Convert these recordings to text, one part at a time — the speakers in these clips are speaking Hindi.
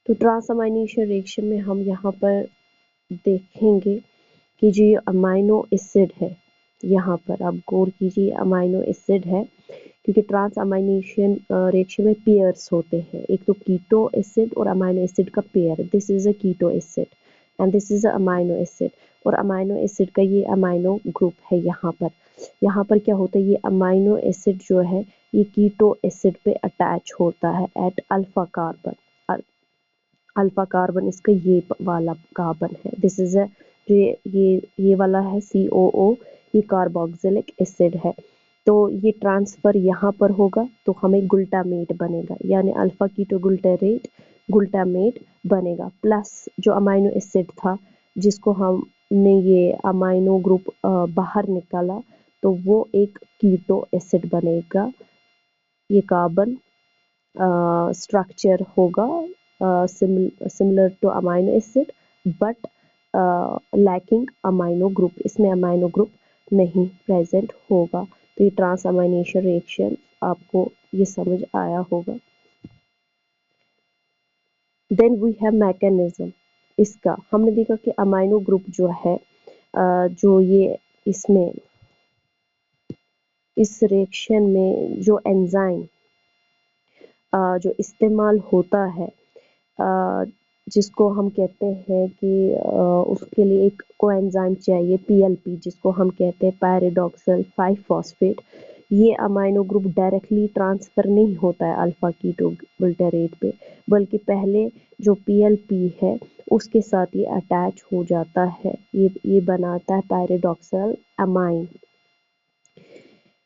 तो ट्रांसअमाइनेशन रिएक्शन में हम यहाँ पर देखेंगे कि जो ये अमाइनो एसिड है, यहाँ पर आप गौर कीजिए अमाइनो एसिड है, क्योंकि ट्रांसअमाइनेशन रिएक्शन में पेयर्स होते हैं, एक तो कीटो एसिड और अमाइनो एसिड का pair, this is a keto acid and this is a amino acid. और अमाइनो एसिड का ये अमाइनो ग्रुप है यहाँ पर। यहाँ पर क्या होता है, ये अमाइनो एसिड जो है ये कीटो एसिड पे अटैच होता है at alpha carbon. Alpha carbon इसका ये वाला कार्बन है, दिस इज अ जो ये वाला है COO, ये कार्बोक्सिलिक एसिड है। तो ये ट्रांसफर यहाँ पर होगा तो हमें ग्लूटामेट बनेगा, यानी अल्फा कीटो ग्लूटामेट बनेगा, प्लस जो अमाइनो एसिड था जिसको हमने ये अमाइनो ग्रुप बाहर निकाला तो वो एक कीटो एसिड बनेगा। ये कार्बन स्ट्रक्चर होगा similar to amino acid but lacking amino group, इसमें अमाइनो ग्रुप नहीं प्रेजेंट होगा। तो ये ट्रांसअमाइनेशन रिएक्शन आपको ये समझ आया होगा। Then we have mechanism. इसका हमने देखा कि अमाइनो ग्रुप जो है जो ये इसमें इस रिएक्शन में जो एंजाइम जो इस्तेमाल होता है जिसको हम कहते हैं कि उसके लिए एक कोएंजाइम चाहिए PLP, जिसको हम कहते हैं पैराडॉक्सल 5 फॉस्फेट। ये अमाइनो ग्रुप डायरेक्टली ट्रांसफर नहीं होता है अल्फा कीटो ग्लूटारेट पे, बल्कि पहले जो PLP है उसके साथ ये अटैच हो जाता है, ये बनाता है पैराडॉक्सल अमाइन।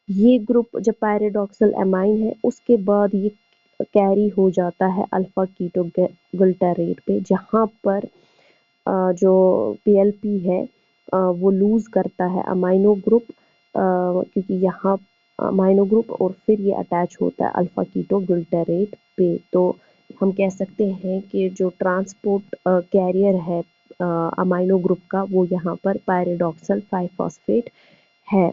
ये ग्रुप जब पैराडॉक्सल अमाइन है उसके बाद ये कैरी हो जाता है अल्फा कीटो ग्लूटारेट पे, जहाँ पर जो PLP है वो लूज करता है अमाइनो ग्रुप, क्योंकि यहाँ अमाइनो ग्रुप और फिर ये अटैच होता है अल्फा कीटो ग्लूटारेट पे। तो हम कह सकते हैं कि जो ट्रांसपोर्ट कैरियर है अमाइनो ग्रुप का वो यहाँ पर पैराडॉक्सल 5 फॉस्फेट है।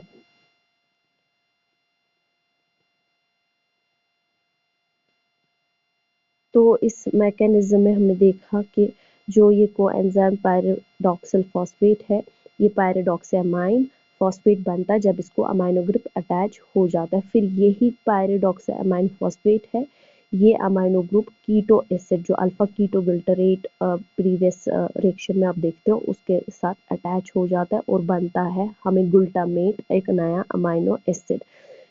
तो इस मैकेनिज्म में हमने देखा कि जो ये कोएंजाइम पैराडॉक्सल फॉस्फेट है, ये पैराडॉक्सामाइन फॉस्फेट बनता है जब इसको अमाइनो ग्रुप अटैच हो जाता है। फिर यही पैराडॉक्सामाइन फॉस्फेट है, ये अमाइनो ग्रुप कीटो एसिड जो alpha keto glutarate previous reaction में आप देखते हो उसके साथ अटैच हो जाता है और बनता है हमें ग्लूटामेट, एक नया अमाइनो एसिड।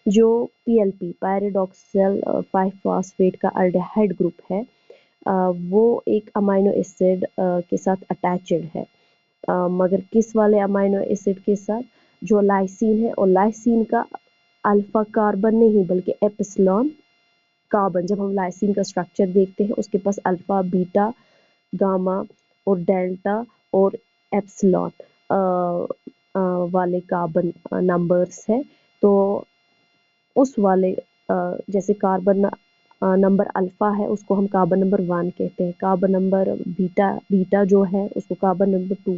जो PLP पैराडॉक्सल 5 फॉस्फेट का अल्डिहाइड ग्रुप है वो एक अमाइनो एसिड के साथ अटैच्ड है, मगर किस वाले अमाइनो एसिड के साथ, जो लाइसिन है, और लाइसिन का अल्फा कार्बन नहीं बल्कि एप्सिलॉन कार्बन। जब हम लाइसिन का स्ट्रक्चर देखते हैं उसके पास अल्फा बीटा गामा और डेल्टा और एप्सिलॉन वाले कार्बन नंबर्स है। तो उस वाले जैसे कार्बन नंबर अल्फा है उसको हम कार्बन नंबर 1 कहते हैं, कार्बन नंबर बीटा जो है उसको कार्बन नंबर 2,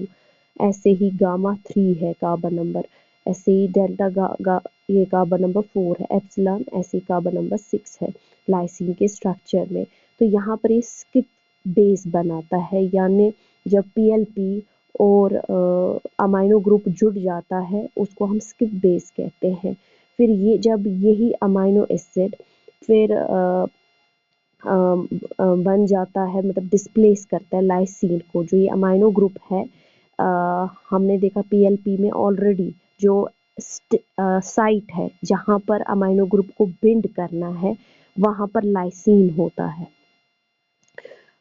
ऐसे ही गामा 3 है कार्बन नंबर, ऐसे ही डेल्टा ये कार्बन नंबर 4 है, एप्सिलॉन ऐसे ही कार्बन नंबर 6 है लाइसिन के स्ट्रक्चर में। तो यहाँ पर ये स्किप बेस बनाता है, यानी जब PLP और अमाइनो ग्रुप जुड़ जाता है उसको हम स्किप बेस कहते हैं। फिर ये जब यही अमाइनो एसिड फिर बन जाता है, मतलब डिस्प्लेस करता है लाइसिन को, जो ये अमाइनो ग्रुप है हमने देखा PLP में ऑलरेडी जो साइट है जहाँ पर अमाइनो ग्रुप को बिंड करना है वहाँ पर लाइसिन होता है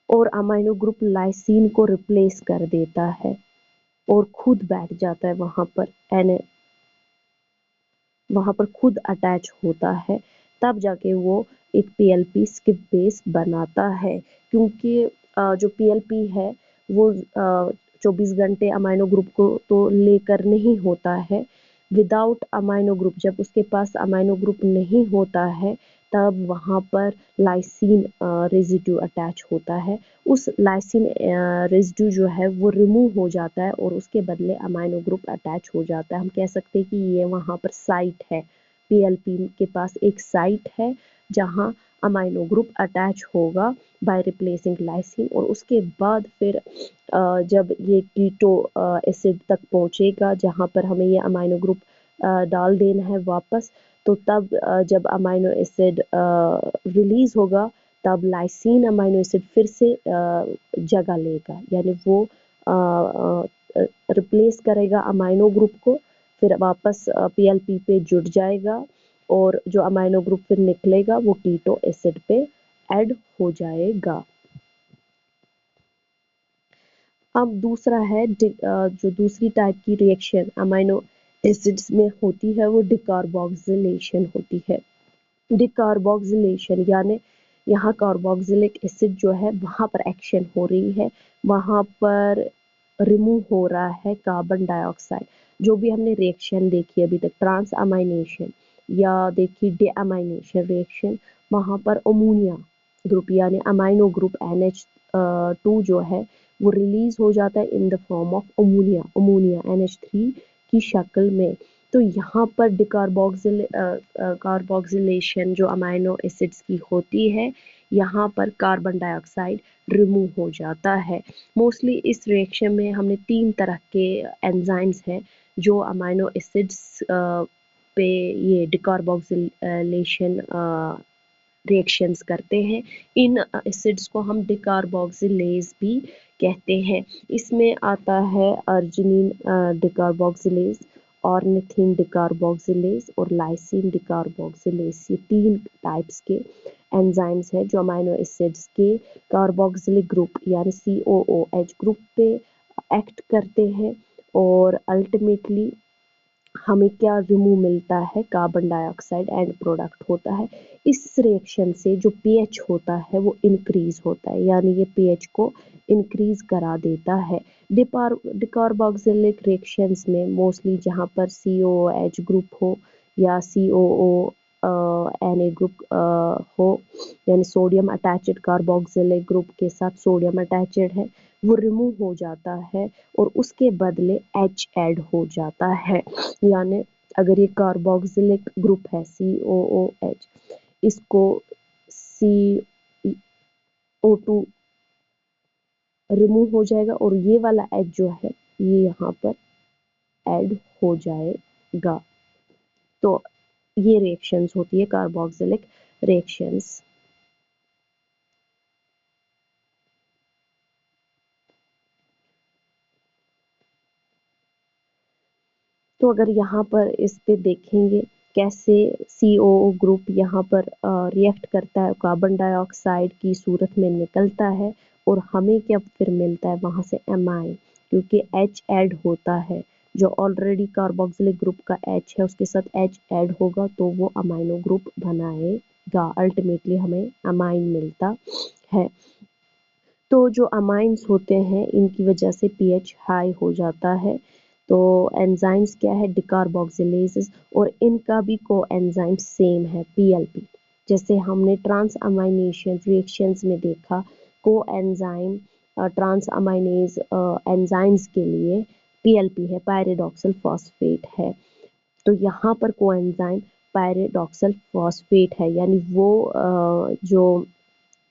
और अमाइनो ग्रुप लाइसिन को रिप्लेस कर देता है और खुद बैठ जाता है वहाँ पर, वहाँ पर खुद अटैच होता है, तब जाके वो एक PLP स्किप बेस बनाता है। क्योंकि जो PLP है वो 24 घंटे अमाइनो ग्रुप को तो लेकर नहीं होता है, विदाउट अमाइनो ग्रुप, जब उसके पास अमाइनो ग्रुप नहीं होता है तब वहाँ पर लाइसिन रेजिड्यू अटैच होता है। उस लाइसिन रेजिड्यू जो है वो रिमूव हो जाता है और उसके बदले अमाइनो ग्रुप अटैच हो जाता है। हम कह सकते हैं कि ये वहाँ पर साइट है, PLP के पास एक साइट है जहाँ अमाइनो ग्रुप अटैच होगा बाय रिप्लेसिंग लाइसिन, और उसके बाद फिर जब ये कीटो एसिड तक पहुंचेगा जहां पर हमें ये अमाइनो ग्रुप डाल देना है वापस, तो तब जब अमाइनो एसिड रिलीज होगा तब लाइसिन अमाइनो एसिड फिर से जगह लेगा, यानी वो रिप्लेस करेगा अमाइनो ग्रुप को, फिर वापस पीएलपी पे जुड़ जाएगा और जो अमाइनो ग्रुप फिर निकलेगा वो कीटो एसिड पे ऐड हो जाएगा। अब दूसरा है जो दूसरी टाइप की रिएक्शन अमाइनो एसिड्स में होती है वो डिकार्बोक्सिलेशन होती है। डिकार्बोक्सिलेशन यानी यहाँ कार्बोक्सिलिक एसिड जो है वहाँ पर एक्शन हो रही है, वहाँ पर रिमूव हो रहा है कार्बन डाइऑक्साइड। जो भी हमने रिएक्शन देखी अभी तक, ट्रांस अमाइनेशन या देखी डीअमाइनेशन रिएक्शन, वहाँ पर अमोनिया ग्रुप यानी अमाइनो ग्रुप NH2 जो है वो रिलीज हो जाता है in the form of ammonia NH3 की शक्ल में। तो यहाँ पर कार्बोक्सिलेशन जो अमाइनो एसिड्स की होती है, यहाँ पर कार्बन डाइऑक्साइड रिमूव हो जाता है। मोस्टली इस रिएक्शन में हमने 3 तरह के एंजाइम्स हैं जो अमाइनो एसिड्स पे ये डिकार्बोक्सिलेशन रिएक्शंस करते हैं। इन एसिड्स को हम डिकार्बोक्सिलेज भी कहते हैं। इसमें आता है अर्जिनिन डिकार्बोक्सिलेज, ऑर्निथिन डिकार्बोक्सिलेज और लाइसिन डिकार्बोक्सिलेज। ये 3 टाइप्स के एंजाइम्स हैं जो अमाइनो एसिड्स के कार्बोक्सिलिक ग्रुप यानी COOH ग्रुप पे एक्ट करते हैं, और अल्टीमेटली हमें क्या रिमूव मिलता है, कार्बन डाइऑक्साइड एंड प्रोडक्ट होता है। इस रिएक्शन से जो पीएच होता है वो इंक्रीज होता है, यानी ये पीएच को इंक्रीज करा देता है। डिकार्बोक्सिलिक रिएक्शंस में मोस्टली जहाँ पर COOH ग्रुप हो या COO Na ग्रुप हो, यानी सोडियम अटैच्ड कार्बोक्सिलिक ग्रुप के साथ सोडियम अटैच्ड है, वो रिमूव हो जाता है और उसके बदले H ऐड हो जाता है। यानी अगर ये कार्बोक्सिलिक ग्रुप है COOH, इसको CO2 रिमूव हो जाएगा और ये वाला H जो है ये यहाँ पर ऐड हो जाएगा। तो ये रिएक्शंस होती है कार्बोक्सिलिक रिएक्शंस। तो अगर यहाँ पर इस पे देखेंगे कैसे COO ग्रुप यहाँ पर रिएक्ट करता है, कार्बन डाइऑक्साइड की सूरत में निकलता है और हमें क्या फिर मिलता है वहाँ से एमाइन, क्योंकि H ऐड होता है, जो ऑलरेडी कार्बोक्सिलिक ग्रुप का H है उसके साथ H ऐड होगा तो वो अमाइनो ग्रुप बनाएगा। अल्टीमेटली हमें अमाइन मिलता है। तो जो अमाइंस होते हैं इनकी वजह से पीएच हाई हो जाता है। तो एंजाइम्स क्या है, डिकार्बोक्सिलेजेस, और इनका भी को एंजाइम सेम है पीएलपी। जैसे हमने ट्रांस अमाइनेशन रिएक्शंस में देखा, को एंजाइम ट्रांस अमाइनेज एंजाइम्स के लिए पीएलपी है, पायरिडॉक्सिल फॉस्फेट है। तो यहाँ पर को एंजाइम पायरिडॉक्सिल फॉस्फेट है, यानी वो जो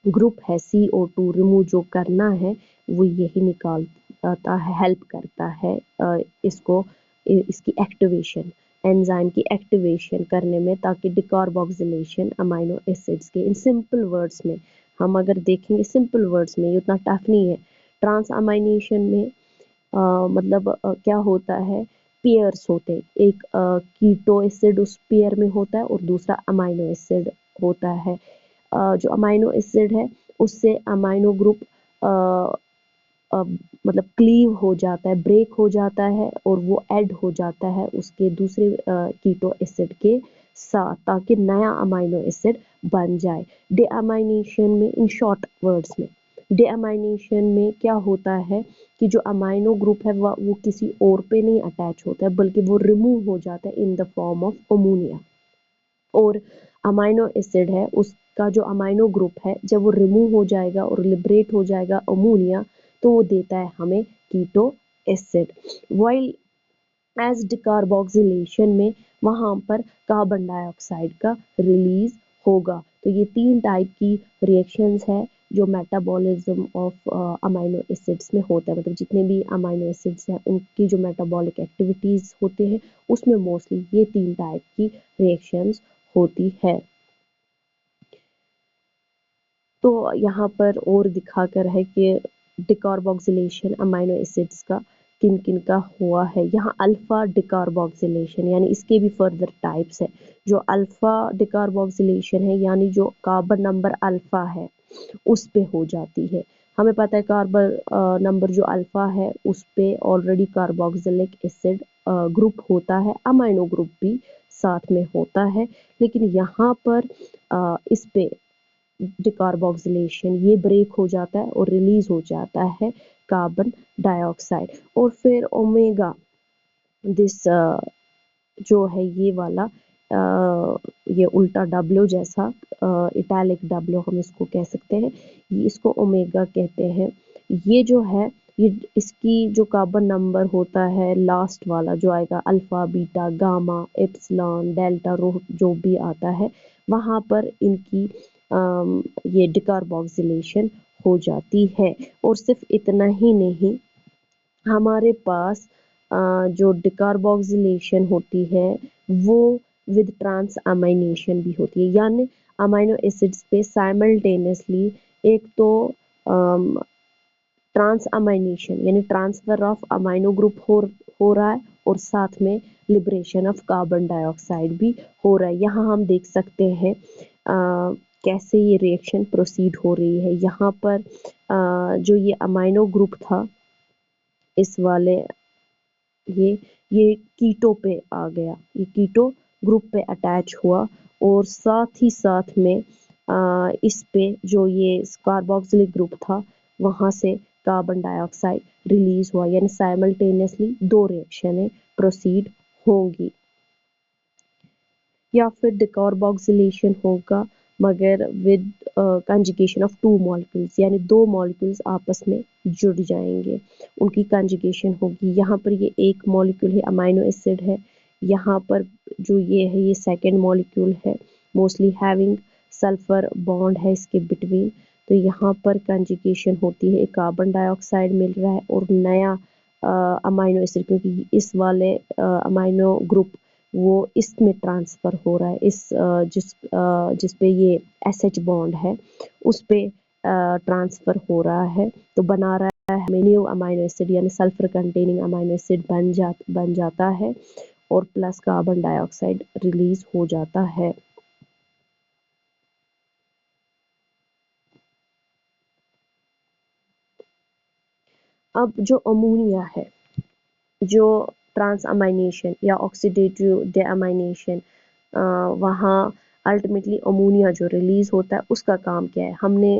ग्रुप है CO2 रिमूव जो करना है वो यही निकालता है, हेल्प करता है इसको, इसकी एक्टिवेशन, एंजाइम की एक्टिवेशन करने में, ताकि डिकार्बोक्सिलेशन अमाइनो एसिड्स के, इन सिंपल वर्ड्स में हम अगर देखेंगे, सिंपल वर्ड्स में ये उतना टफ नहीं है। ट्रांस अमाइनेशन में मतलब क्या होता है, पेयर्स होते हैं, एक कीटो एसिड उस पेयर में होता है और दूसरा अमाइनो एसिड होता है। जो अमाइनो एसिड है उससे अमाइनो ग्रुप मतलब क्लीव हो जाता है, ब्रेक हो जाता है और वो ऐड हो जाता है उसके दूसरे कीटो एसिड के साथ, ताकि नया अमाइनो एसिड बन जाए। डीअमाइनेशन में, इन शॉर्ट वर्ड्स में, डीअमाइनेशन में क्या होता है कि जो अमाइनो ग्रुप है वो किसी और पे नहीं अटैच होता है, बल्कि वो रिमूव हो जाता है in the form of ammonia. और अमाइनो एसिड है उसका जो अमाइनो ग्रुप है जब वो रिमूव हो जाएगा और लिबरेट हो जाएगा अमोनिया, तो वो देता है हमें keto acid. While as decarboxylation में वहां पर कार्बन डाइऑक्साइड का रिलीज होगा, तो ये 3 टाइप की रिएक्शंस है जो मेटाबॉलिज्म ऑफ अमाइनो एसिड्स में होता है, मतलब जितने भी अमाइनो एसिड्स हैं उनकी जो मेटाबॉलिक एक्टिविटीज़ होते हैं उसमें मोस्टली ये 3 टाइप की रिएक्शंस होती है। तो यहाँ पर और दिखाकर है कि डिकार्बोक्सिलेशन अमाइनो एसिड्स का किन किन का हुआ है। यहाँ अल्फा डिकार्बोक्सिलेशन यानी इसके भी फर्दर टाइप्स है। जो अल्फा डिकार्बोक्सिलेशन है यानी जो कार्बन नंबर अल्फा है उस पे हो जाती है। हमें पता है कार्बन नंबर जो अल्फा है उस पे ऑलरेडी कार्बोक्सिलिक एसिड ग्रुप होता है, अमाइनो ग्रुप भी साथ में होता है, लेकिन यहाँ पर इस पे डिकार्बोक्सिलेशन ये ब्रेक हो जाता है और रिलीज हो जाता है कार्बन डाइऑक्साइड। और फिर ओमेगा दिस जो है ये वाला ये उल्टा डब्ल्यू जैसा इटैलिक डब्ल्यू हम इसको कह सकते हैं, ये इसको ओमेगा कहते हैं। ये जो है ये इसकी जो कार्बन नंबर होता है लास्ट वाला जो आएगा alpha beta gamma epsilon delta rho जो भी आता है वहाँ पर इनकी ये डिकार्बोक्सिलेशन हो जाती है। और सिर्फ इतना ही नहीं, हमारे पास जो डिकार्बोक्सिलेशन होती है वो विद ट्रांस अमाइनेशन भी होती है, यानी अमाइनो एसिड्स पे साइमल्टेनियसली एक तो ट्रांस अमाइनेशन यानी ट्रांसफर ऑफ अमाइनो ग्रुप हो रहा है और साथ में लिबरेशन ऑफ कार्बन डाइऑक्साइड भी हो रहा है। यहाँ हम देख सकते हैं कैसे ये रिएक्शन प्रोसीड हो रही है। यहाँ पर जो ये अमाइनो ग्रुप था इस वाले ये कीटो पे आ गया, ये कीटो ग्रुप पे अटैच हुआ और साथ ही साथ में इस पे जो ये कार्बोक्सिलिक ग्रुप था वहाँ से कार्बन डाइऑक्साइड रिलीज हुआ, यानी साइमल्टेनियसली 2 रिएक्शनें प्रोसीड होंगी। या फिर डिकार्बोक्सिलेशन होगा मगर विद कंजुगेशन ऑफ 2 मॉलिक्यूल्स, यानी 2 मॉलिक्यूल्स आपस में जुड़ जाएंगे, उनकी कंजुगेशन होगी। यहाँ पर ये एक मॉलिक्यूल है अमाइनो एसिड है, यहाँ पर जो ये है ये सेकेंड मॉलिक्यूल है मोस्टली हैविंग सल्फर बॉन्ड है इसके बिटवीन। तो यहाँ पर कंजुगेशन होती है, एक कार्बन डाइऑक्साइड मिल रहा है और नया अमाइनो एसिड, क्योंकि इस वाले अमाइनो ग्रुप वो इसमें ट्रांसफ़र हो रहा है, इस जिस पे ये एसएच बॉन्ड है उस पे ट्रांसफ़र हो रहा है, तो बना रहा है न्यू अमाइनो एसिड यानी सल्फर कंटेनिंग अमाइनो एसिड बन जाता है और प्लस कार्बन डाइऑक्साइड रिलीज हो जाता है। अब जो अमोनिया है, जो ट्रांस अमाइनेशन या ऑक्सीडेटिव डेअमाइनेशन वहाँ अल्टीमेटली अमोनिया जो रिलीज होता है उसका काम क्या है। हमने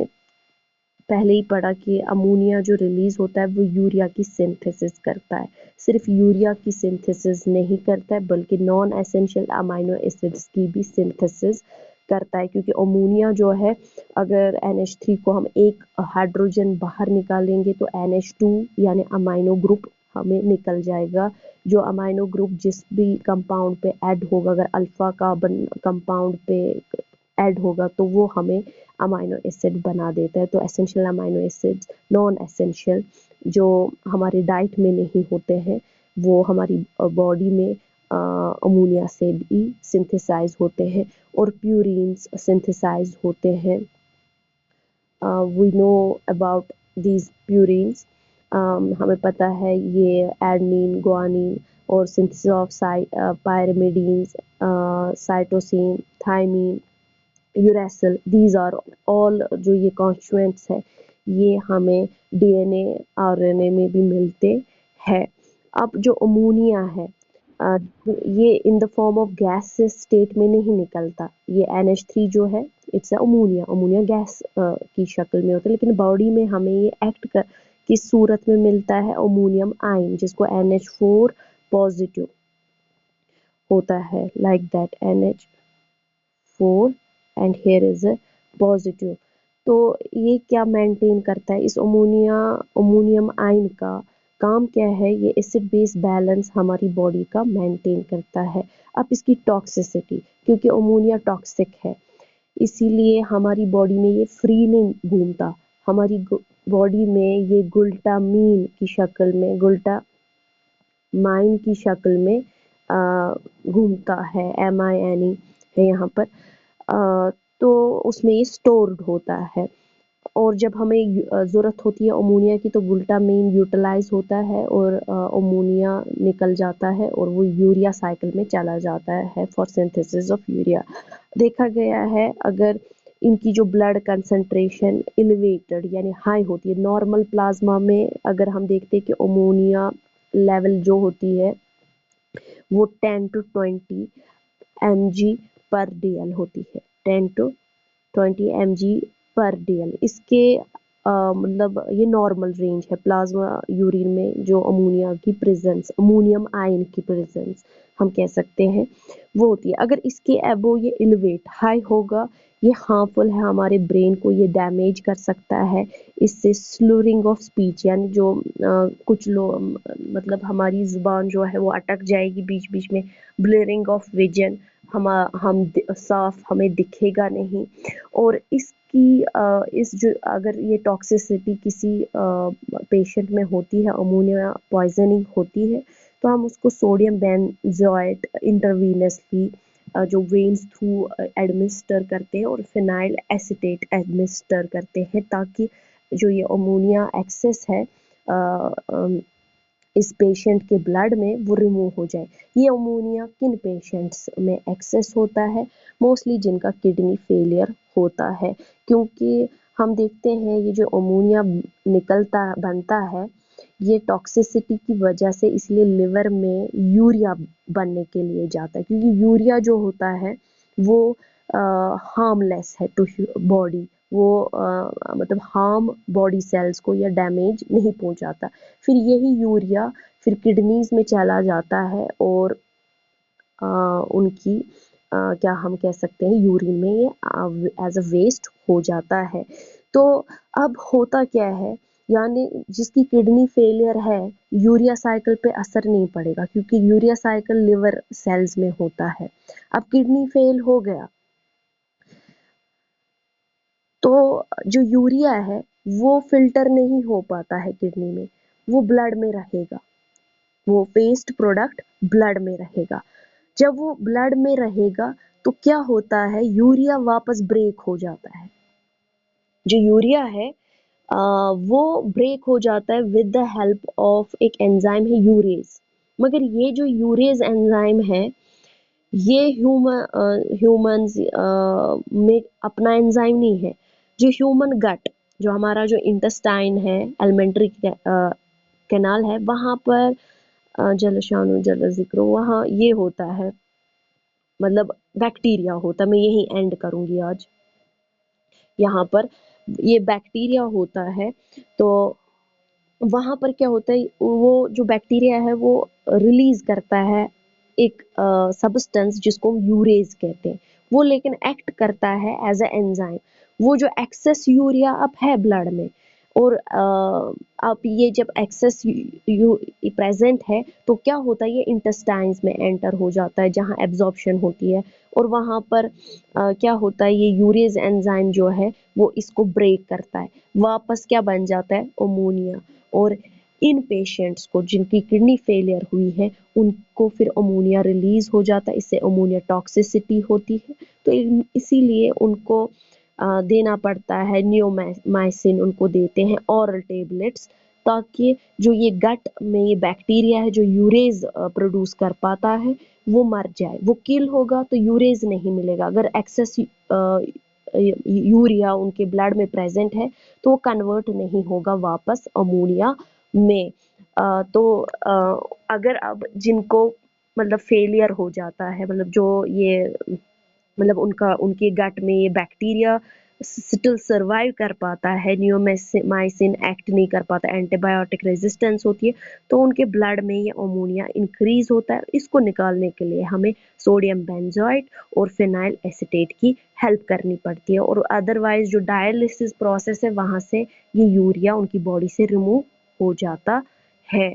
पहले ही पढ़ा कि अमोनिया जो रिलीज होता है वो यूरिया की सिंथेसिस करता है। सिर्फ यूरिया की सिंथेसिस नहीं करता है बल्कि नॉन एसेंशियल अमाइनो एसिड्स की भी सिंथेसिस करता है, क्योंकि अमोनिया जो है अगर NH3 को हम एक हाइड्रोजन बाहर निकालेंगे तो NH2 यानी अमाइनो ग्रुप हमें निकल जाएगा। जो अमाइनो ग्रुप जिस भी कंपाउंड पे ऐड होगा, अगर अल्फा कार्बन कंपाउंड पे ऐड होगा तो वो हमें अमाइनो एसिड बना देता है। तो essential amino acids, non essential जो हमारी डाइट में नहीं होते हैं वो हमारी बॉडी में अमोनिया से भी सिंथेसाइज होते हैं और प्यूरिन्स सिंथेसाइज होते हैं। We know about these purines, हमें पता है ये एडनिन ग्वानिन और synthesis of pyrimidines, cytosine, thymine, uracil, these are all जो ये कॉन्स्टिट्यूएंट्स है ये हमें DNA RNA में भी मिलते हैं। अब जो अमोनिया है ये in the form of gas state में नहीं निकलता, ये NH3 जो है इट्स अमोनिया, अमोनिया गैस की शक्ल में होता है, लेकिन बॉडी में हमें ये एक्ट कर किस सूरत में मिलता है, अमोनियम आयन जिसको NH4 पॉजिटिव होता है, like that NH4 and here is a positive. तो ये क्या मेंटेन करता है, इस अमोनियम आयन का काम क्या है, ये एसिड बेस बैलेंस हमारी बॉडी का मेंटेन करता है। अब इसकी टॉक्सिसिटी, क्योंकि अमोनिया टॉक्सिक है, इसीलिए हमारी बॉडी में ये फ्री नहीं घूमता। हमारी बॉडी में ये ग्लूटामीन की शक्ल में, ग्लूटामाइन की शक्ल में घूमता है, MINE है यहाँ पर। तो उसमें ये स्टोर्ड होता है और जब हमें ज़रूरत होती है अमोनिया की तो ग्लूटामाइन यूटिलाइज होता है और अमोनिया निकल जाता है और वो यूरिया साइकिल में चला जाता है फॉर सिंथेसिस ऑफ यूरिया। देखा गया है अगर इनकी जो ब्लड कंसंट्रेशन एलिवेटेड यानी हाई होती है, नॉर्मल प्लाज्मा में अगर हम देखते हैं कि अमोनिया लेवल जो होती है वो 10 to 20 mg पर DL होती है, 10 to 20 mg पर DL। इसके मतलब ये नॉर्मल रेंज है प्लाज्मा यूरिन में जो अमोनिया की प्रेजेंस, अमोनियम आयन की प्रेजेंस हम कह सकते हैं वो होती है। अगर इसके एबो ये एलिवेट हाई होगा, ये हार्मफुल है हमारे ब्रेन को, ये डैमेज कर सकता है। इससे स्लूरिंग ऑफ स्पीच यानी जो कुछ लोग मतलब हमारी जुबान जो है वो अटक जाएगी बीच बीच में, ब्लरिंग ऑफ विजन, हम साफ हमें दिखेगा नहीं। और इसकी इस जो अगर ये टॉक्सिसिटी किसी पेशेंट में होती है, अमोनिया पॉइजनिंग होती है, तो हम उसको सोडियम बेंजोएट इंटरवीनसली जो वेन्स थ्रू एडमिनिस्टर करते हैं और फिनाइल एसीटेट एडमिनिस्टर करते हैं ताकि जो ये अमोनिया एक्सेस है इस पेशेंट के ब्लड में वो रिमूव हो जाए। ये अमोनिया किन पेशेंट्स में एक्सेस होता है? मोस्टली जिनका किडनी फेलियर होता है, क्योंकि हम देखते हैं ये जो अमोनिया बनता है ये टॉक्सिसिटी की वजह से, इसलिए लिवर में यूरिया बनने के लिए जाता है, क्योंकि यूरिया जो होता है वो हार्मलेस है टू बॉडी, वो मतलब हार्म बॉडी सेल्स को या डैमेज नहीं पहुंचाता। फिर यही यूरिया फिर किडनीज में चला जाता है और उनकी क्या हम कह सकते हैं यूरिन में ये एज अ वेस्ट हो जाता है। तो अब होता क्या है, यानी जिसकी किडनी फेलियर है यूरिया साइकिल पे असर नहीं पड़ेगा क्योंकि यूरिया साइकिल लिवर सेल्स में होता है। अब किडनी फेल हो गया तो जो यूरिया है वो फिल्टर नहीं हो पाता है किडनी में, वो ब्लड में रहेगा, वो वेस्ट प्रोडक्ट ब्लड में रहेगा। जब वो ब्लड में रहेगा तो क्या होता है, यूरिया वापस ब्रेक हो जाता है। जो यूरिया है वो ब्रेक हो जाता है विद द हेल्प ऑफ एक एंजाइम है यूरेज। मगर ये जो यूरेज एंजाइम है ये ह्यूमंस में अपना एंजाइम नहीं है। जो ह्यूमन गट, जो हमारा जो इंटेस्टाइन है, एलिमेंट्री कैनाल है, वहाँ पर जलशानु जल जिक्र वहाँ ये होता है, मतलब बैक्टीरिया होता है। मैं यही एंड करूंगी आज। यहाँ पर ये बैक्टीरिया होता है तो वहाँ पर क्या होता है, वो जो बैक्टीरिया है वो रिलीज करता है एक सब्सटेंस जिसको हम यूरेज कहते हैं। वो लेकिन एक्ट करता है एज अ एंजाइम। वो जो एक्सेस यूरिया अब है ब्लड में और अब ये जब एक्सेस प्रेजेंट है तो क्या होता है, ये इंटेस्टाइन्स में एंटर हो जाता है जहाँ एब्जॉर्प्शन होती है और वहाँ पर क्या होता है, ये यूरेज एंजाइम जो है वो इसको ब्रेक करता है, वापस क्या बन जाता है, अमोनिया। और इन पेशेंट्स को जिनकी किडनी फेलियर हुई है उनको फिर अमोनिया रिलीज हो जाता है, इससे अमोनिया टॉक्सिसिटी होती है। तो इसीलिए उनको देना पड़ता है नियोमाइसिन, उनको देते हैं ऑरल टेबलेट्स, ताकि जो ये गट में ये बैक्टीरिया है जो यूरेज प्रोड्यूस कर पाता है वो मर जाए। वो किल होगा तो यूरेज नहीं मिलेगा। अगर एक्सेस यूरिया उनके ब्लड में प्रेजेंट है तो वो कन्वर्ट नहीं होगा वापस अमोनिया में। तो अगर अब जिनको मतलब फेलियर हो जाता है, मतलब जो ये मतलब उनके गट में ये बैक्टीरिया स्टिल सर्वाइव कर पाता है, नियोमाइसिन एक्ट नहीं कर पाता, एंटीबायोटिक रेजिस्टेंस होती है, तो उनके ब्लड में ये अमोनिया इंक्रीज होता है। इसको निकालने के लिए हमें सोडियम बेंजोएट और फिनाइल एसीटेट की हेल्प करनी पड़ती है और अदरवाइज जो डायलिसिस प्रोसेस है वहां से ये यूरिया उनकी बॉडी से रिमूव हो जाता है।